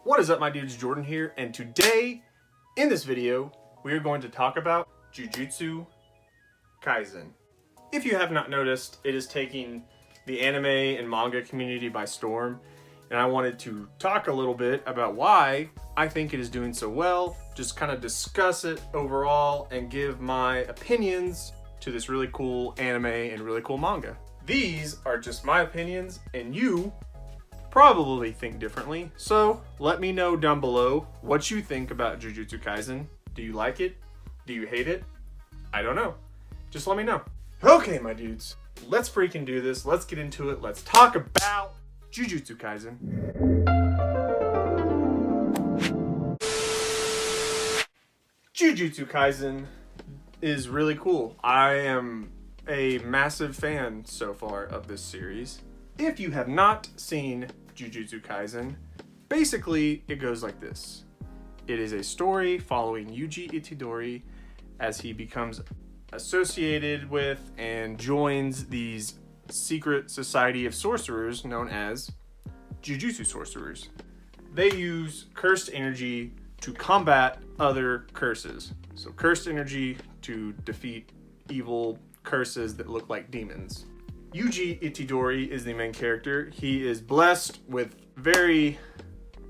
What is up, my dudes? Jordan here, and today in this video we are going to talk about Jujutsu Kaisen. If you have not noticed, it is taking the anime and manga community by storm, and I wanted to talk a little bit about why I think it is doing so well, just kind of discuss it overall and give my opinions to this really cool anime and really cool manga. These are just my opinions, and you probably think differently, so let me know down below what you think about Jujutsu Kaisen. Do you like it? Do you hate it? I don't know. Just let me know. Okay, my dudes, let's freaking do this. Let's get into it. Let's talk about Jujutsu Kaisen. Jujutsu Kaisen is really cool. I am a massive fan so far of this series. If you have not seen Jujutsu Kaisen, basically it goes like this. It is a story following Yuji Itadori as he becomes associated with and joins these secret society of sorcerers known as Jujutsu sorcerers. They use cursed energy to combat other curses. So cursed energy to defeat evil curses that look like demons. Yuji Itadori is the main character. He is blessed with very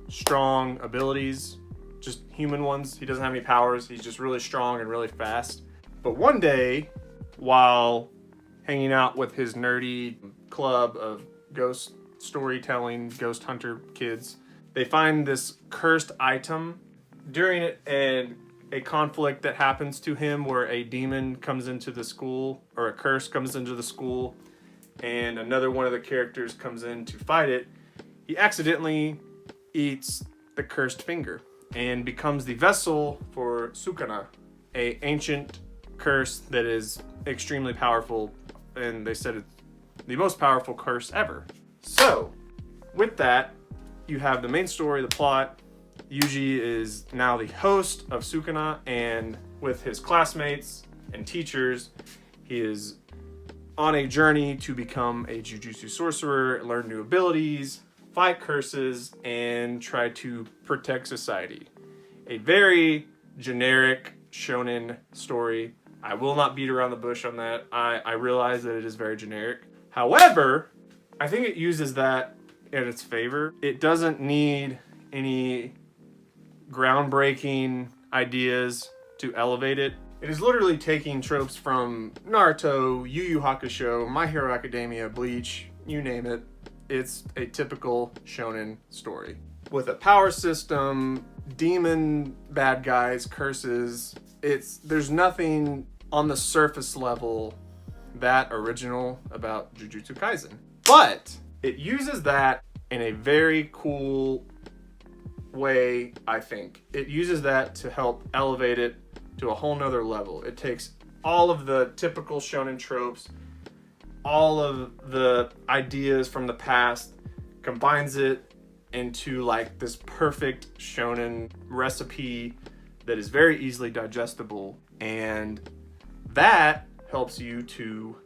strong abilities, just human ones. He doesn't have any powers. He's just really strong and really fast. But one day, while hanging out with his nerdy club of ghost storytelling, ghost hunter kids, they find this cursed item. During it, and a conflict that happens to him where a demon comes into the school, or a curse comes into the school, and another one of the characters comes in to fight it, he accidentally eats the cursed finger and becomes the vessel for Sukuna, a ancient curse that is extremely powerful, and they said it's the most powerful curse ever. So, with that, you have the main story, the plot. Yuji is now the host of Sukuna, and with his classmates and teachers, he is on a journey to become a Jujutsu sorcerer, learn new abilities, fight curses, and try to protect society. A very generic shonen story. I will not beat around the bush on that. I realize that it is very generic. However, I think it uses that in its favor. It doesn't need any groundbreaking ideas to elevate it. It is literally taking tropes from Naruto, Yu Yu Hakusho, My Hero Academia, Bleach, you name it. It's a typical shonen story. With a power system, demon bad guys, curses, there's nothing on the surface level that original about Jujutsu Kaisen. But it uses that in a very cool way, I think. It uses that to help elevate it to a whole nother level. It takes all of the typical shonen tropes, all of the ideas from the past, combines it into like this perfect shonen recipe that is very easily digestible, and that helps you to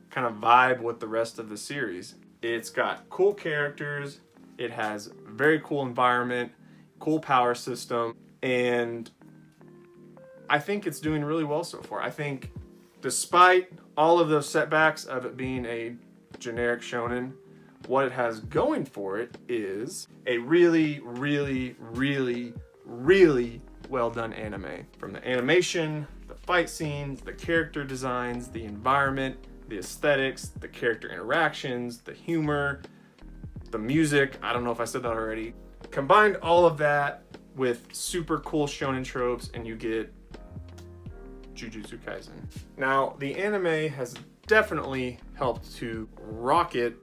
kind of vibe with the rest of the series. It's got cool characters, it has very cool environment, cool power system, and I think it's doing really well so far. I think despite all of those setbacks of it being a generic shonen, what it has going for it is a really, really, really, really well done anime. From the animation, the fight scenes, the character designs, the environment, the aesthetics, the character interactions, the humor, the music. I don't know if I said that already. Combine all of that with super cool shonen tropes and you get Jujutsu Kaisen. Now, the anime has definitely helped to rocket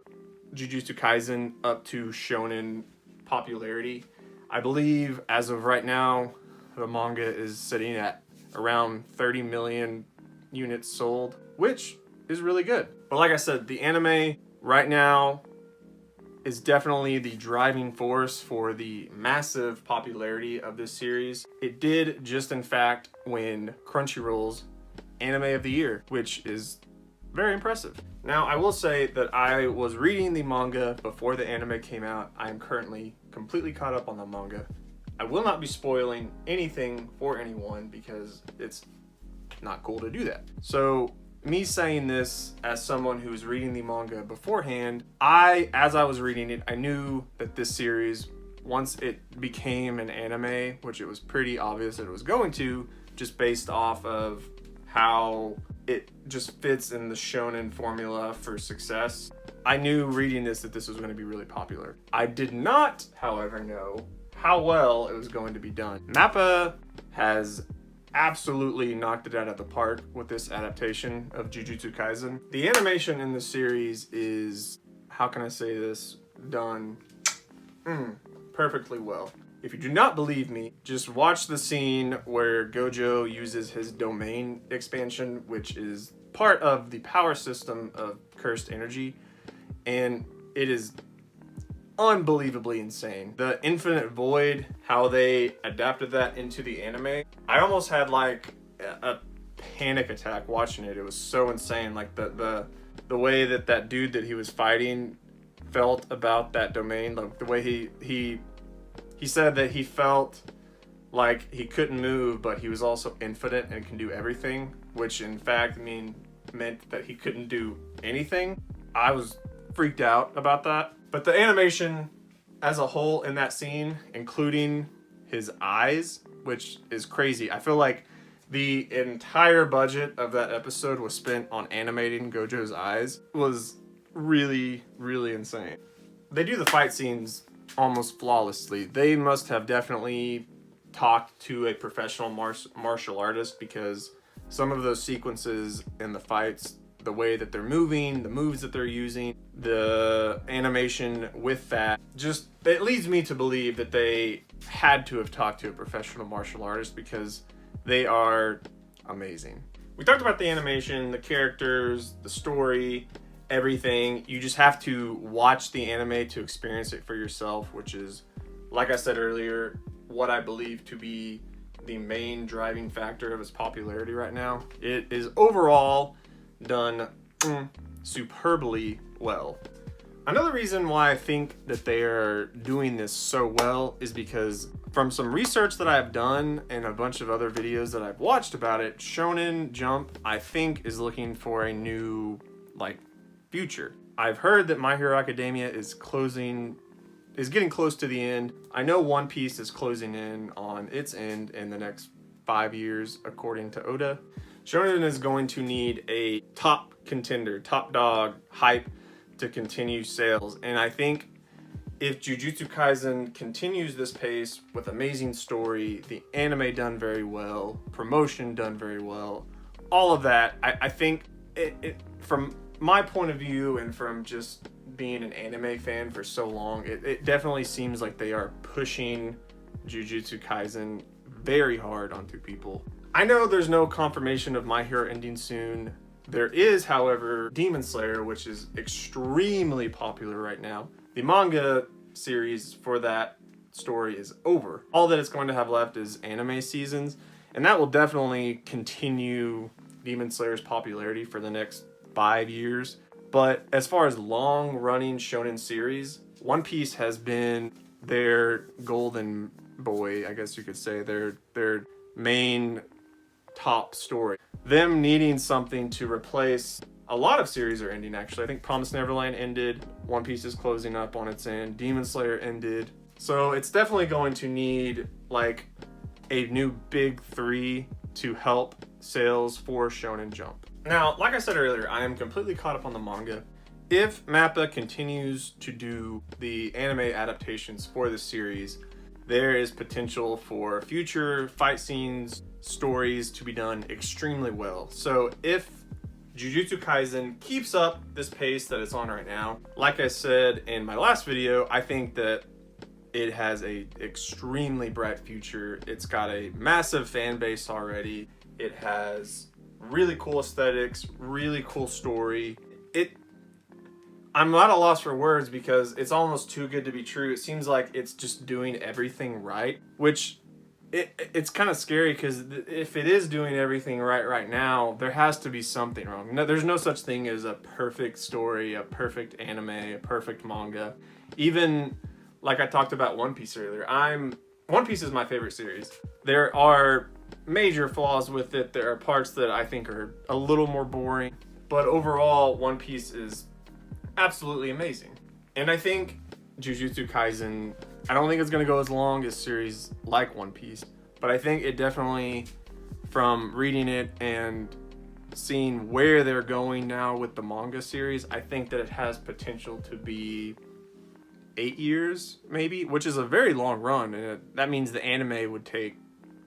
Jujutsu Kaisen up to shonen popularity. I believe as of right now, the manga is sitting at around 30 million units sold, which is really good. But like I said, the anime right now is definitely the driving force for the massive popularity of this series. It did just in fact win Crunchyroll's Anime of the Year, which is very impressive. Now, I will say that I was reading the manga before the anime came out. I am currently completely caught up on the manga. I will not be spoiling anything for anyone because it's not cool to do that. So, me saying this as someone who was reading the manga beforehand, as I was reading it, I knew that this series, once it became an anime, which it was pretty obvious that it was going to, just based off of how it just fits in the shonen formula for success, I knew reading this that this was going to be really popular. I did not, however, know how well it was going to be done. Mappa has absolutely knocked it out of the park with this adaptation of Jujutsu Kaisen. The animation in the series is, how can I say this, done perfectly well. If you do not believe me, just watch the scene where Gojo uses his domain expansion, which is part of the power system of cursed energy, and it is unbelievably insane. The infinite void, how they adapted that into the anime, I almost had like a panic attack watching it. It was so insane. Like the way that dude that he was fighting felt about that domain, like the way he said that he felt like he couldn't move, but he was also infinite and can do everything, which in fact meant that he couldn't do anything. I was freaked out about that. But the animation as a whole in that scene, including his eyes, which is crazy. I feel like the entire budget of that episode was spent on animating Gojo's eyes. It was really, really insane. They do the fight scenes almost flawlessly. They must have definitely talked to a professional martial artist, because some of those sequences in the fights, the way that they're moving, the moves that they're using, the animation with that, just, it leads me to believe that they had to have talked to a professional martial artist, because they are amazing. We talked about the animation, the characters, the story, everything. You just have to watch the anime to experience it for yourself, which is, like I said earlier, what I believe to be the main driving factor of its popularity right now. It is overall done superbly well. Another reason why I think that they are doing this so well is because from some research that I've done and a bunch of other videos that I've watched about it, Shonen Jump, I think, is looking for a new, future. I've heard that My Hero Academia is getting close to the end. I know One Piece is closing in on its end in the next 5 years, according to Oda. Shonen is going to need a top contender, top dog hype to continue sales. And I think if Jujutsu Kaisen continues this pace with amazing story, the anime done very well, promotion done very well, all of that, I think it from my point of view and from just being an anime fan for so long, it definitely seems like they are pushing Jujutsu Kaisen very hard onto people. I know there's no confirmation of My Hero ending soon. There is, however, Demon Slayer, which is extremely popular right now. The manga series for that story is over. All that it's going to have left is anime seasons, and that will definitely continue Demon Slayer's popularity for the next 5 years. But as far as long-running shonen series, One Piece has been their golden boy, I guess you could say, their main top story. Them needing something to replace a lot of series are ending, actually. I think Promised Neverland ended, One Piece is closing up on its end, Demon Slayer ended. So it's definitely going to need a new big three to help sales for Shonen Jump. Now, like I said earlier, I am completely caught up on the manga. If Mappa continues to do the anime adaptations for the series, there is potential for future fight scenes, stories to be done extremely well. So if Jujutsu Kaisen keeps up this pace that it's on right now, like I said in my last video, I think that it has a extremely bright future. It's got a massive fan base already. It has really cool aesthetics, really cool story. I'm at a loss for words because it's almost too good to be true. It seems like it's just doing everything right, which it's kind of scary because if it is doing everything right now, there has to be something wrong. No, there's no such thing as a perfect story, a perfect anime, a perfect manga. Even like I talked about One Piece earlier, One Piece is my favorite series. There are major flaws with it. There are parts that I think are a little more boring, but overall, One Piece is absolutely amazing. And I think Jujutsu Kaisen, I don't think it's going to go as long as series like One Piece, but I think it definitely, from reading it and seeing where they're going now with the manga series, I think that it has potential to be 8 years maybe, which is a very long run, and that means the anime would take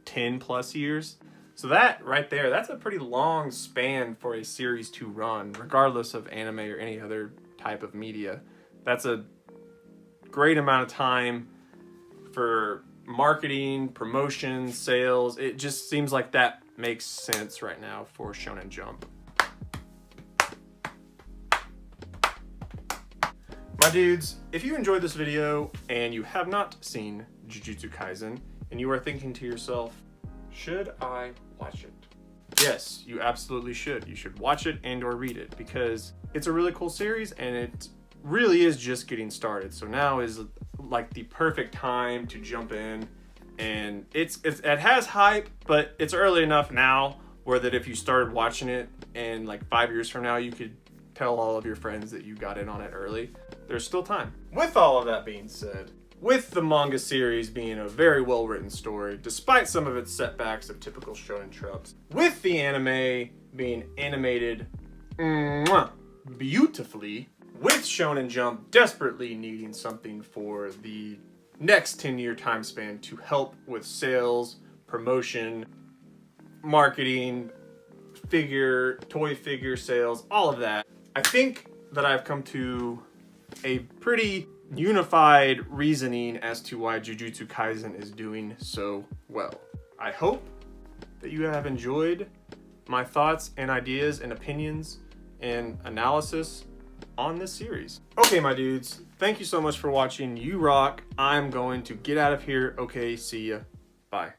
10 plus years. So that right there, that's a pretty long span for a series to run, regardless of anime or any other type of media. That's a great amount of time for marketing, promotion, sales. It just seems like that makes sense right now for Shonen Jump. My dudes, if you enjoyed this video and you have not seen Jujutsu Kaisen and you are thinking to yourself, should I watch it? Yes, you absolutely should. You should watch it and or read it because it's a really cool series and it really is just getting started. So now is like the perfect time to jump in, and it has hype, but it's early enough now where that if you started watching it and like 5 years from now you could tell all of your friends that you got in on it early. There's still time. With all of that being said, with the manga series being a very well written story, despite some of its setbacks of typical shonen tropes, with the anime being animated beautifully, with Shonen Jump desperately needing something for the next 10-year time span to help with sales, promotion, marketing, toy figure sales, all of that, I think that I've come to a pretty unified reasoning as to why Jujutsu Kaisen is doing so well. I hope that you have enjoyed my thoughts and ideas and opinions and analysis on this series. Okay, my dudes, thank you so much for watching. You rock. I'm going to get out of here. Okay, see ya. Bye.